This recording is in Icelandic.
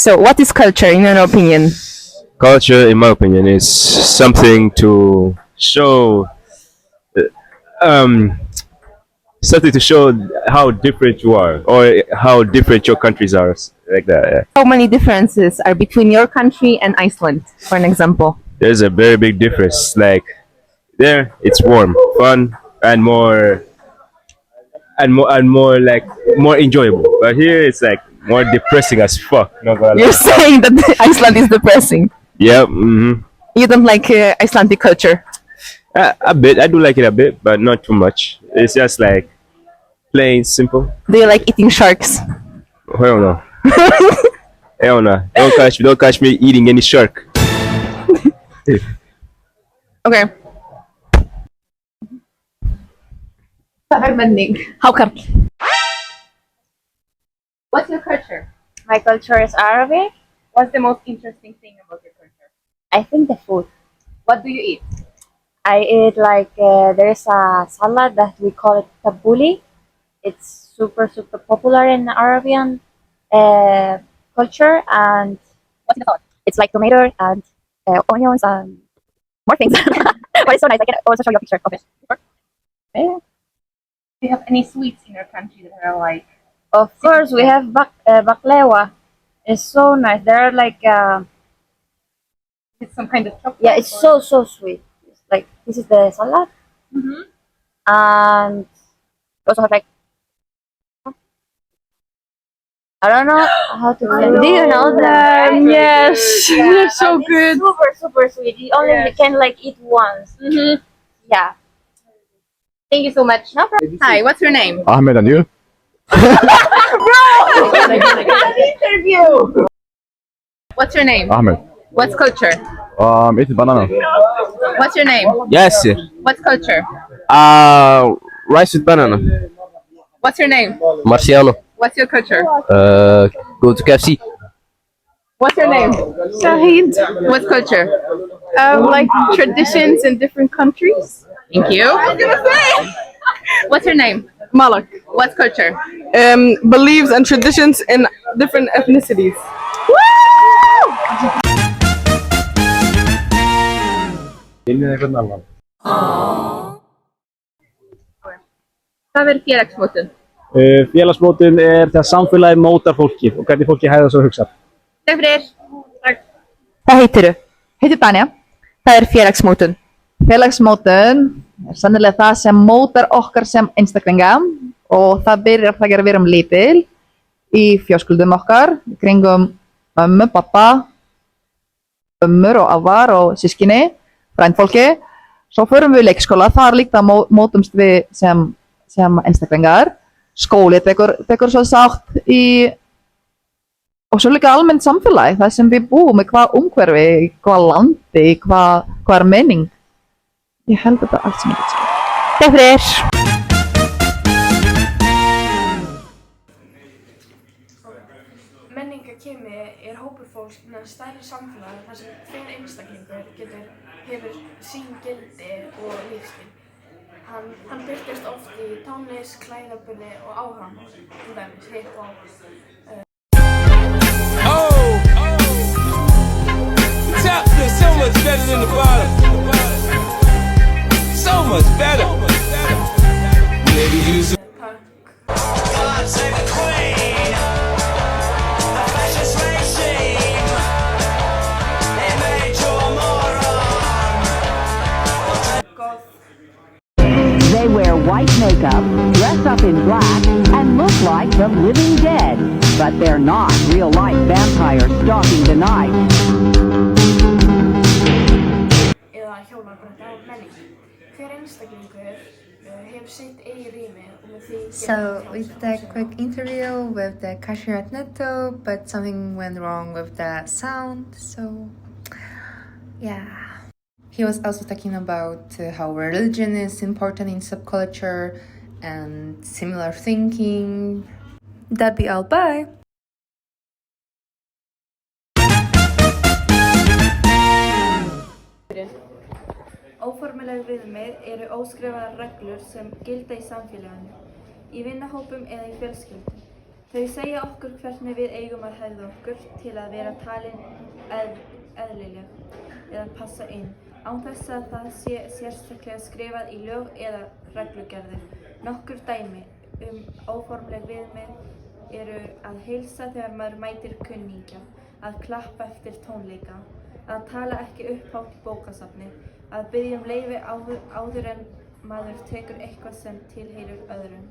So, what is culture in your opinion? Culture, in my opinion, is something to show, um, something to show how different you are or how different your countries are, like that. Yeah. How many differences are between your country and Iceland, for an example? There's a very big difference. Like there, it's warm, fun, and more like more enjoyable. But here, it's like more depressing as fuck. Not gonna You're lie. saying that Iceland is depressing. Yeah. Mm-hmm. You don't like Icelandic culture. A bit. I do like it a bit, but not too much. It's just like plain simple. Do you like eating sharks? Hell no. Hell no. Don't catch me eating any shark. Okay. How come? What's your culture? My culture is Arabic. What's the most interesting thing about your culture? I think the food. What do you eat? I eat like there's a salad that we call it tabbouleh. It's super popular in Arabian culture, and What's in the salad? it's like tomato and onions and more things. But it's so nice. I can also show you a picture of it. Yeah. Do you have any sweets in your country that are like? Of course, we have baklava. It's so nice. They're like It's some kind of chocolate. yeah, it's so sweet. It's like this is the salad, Mm-hmm. and we also have like I don't know how to explain. Do you know them? Yes, they're so and good. It's super sweet. You only can like eat once. Mm-hmm. Yeah. Thank you so much. No problem. Hi, what's your name? Ahmed, and you? Interview. What's your name? Ahmed. What's culture? Eat banana. What's your name? Yes. What's culture? Rice with banana. What's your name? Marciano. What's your culture? Go to KFC. What's your name? Shahid, What's culture? like traditions in different countries. Thank you. What's your name? Malak What's culture? beliefs and traditions in different ethnicities. Hvað er félagsmótun? Félagsmótun er þegar samfélagi mótar fólkið og hvernig fólki hæða svo hugsar. Takk fyrir. Hvað heitirðu? Heitir Banja. Það er félagsmótun. Félagsmótun er sannilega það sem mótar okkar sem einstaklinga og það byrjar þegar við erum lítil í fjölskyldum okkar, í kringum ömmu, pappa, ömmur og afar og sískinni, frændfólki. Svo förum við í leikskóla, þar líka mótumst við sem einstaklingar. Skóli tekur svo sátt í og svo líka almennt samfélagi, það sem við búum í hvað umhverfi, hvað landi, hvað er menning. Ég held þetta allt sem ég get sagt. Takk fyrir. Menningakemi er hópur fólks innan stærri samfélag þar sem hver einstaklingur hefur sín gildi og lífstíl. Hann birtist oft í tónlist, klæðaburði og áhugamál, til dæmis hiphop. Top is so much better than the bottom. So much better. Maybe use God save the queen. A fascist regime. They made you a moron. They wear white makeup, dress up in black, and look like the living dead. But they're not real-life vampires stalking the night. Eða hjólabretta á menning. Hver einstaklingur hefur sitt eigið rými og með því So we did a quick interview with the cashier at Netto, but something went wrong with the sound, so yeah. He was also talking about how religion is important in subculture and similar thinking. That'd be all, bye! Óformleg viðmið eru óskrifaðar reglur sem gilda í samfélaginu, í vinahópum eða í fjölskyldum. Þau segja okkur hvernig við eigum að hegða okkur til að vera talin eðlileg eða passa inn, án þess að það sé sérstaklega skrifað í lög eða reglugerðir. Nokkur dæmi óformleg viðmið eru að heilsa þegar maður mætir kunningja, að klappa eftir tónleika, að tala ekki upphátt í bókasafni, að biðja leyfi áður en maður tekur eitthvað sem tilheyrir öðrum.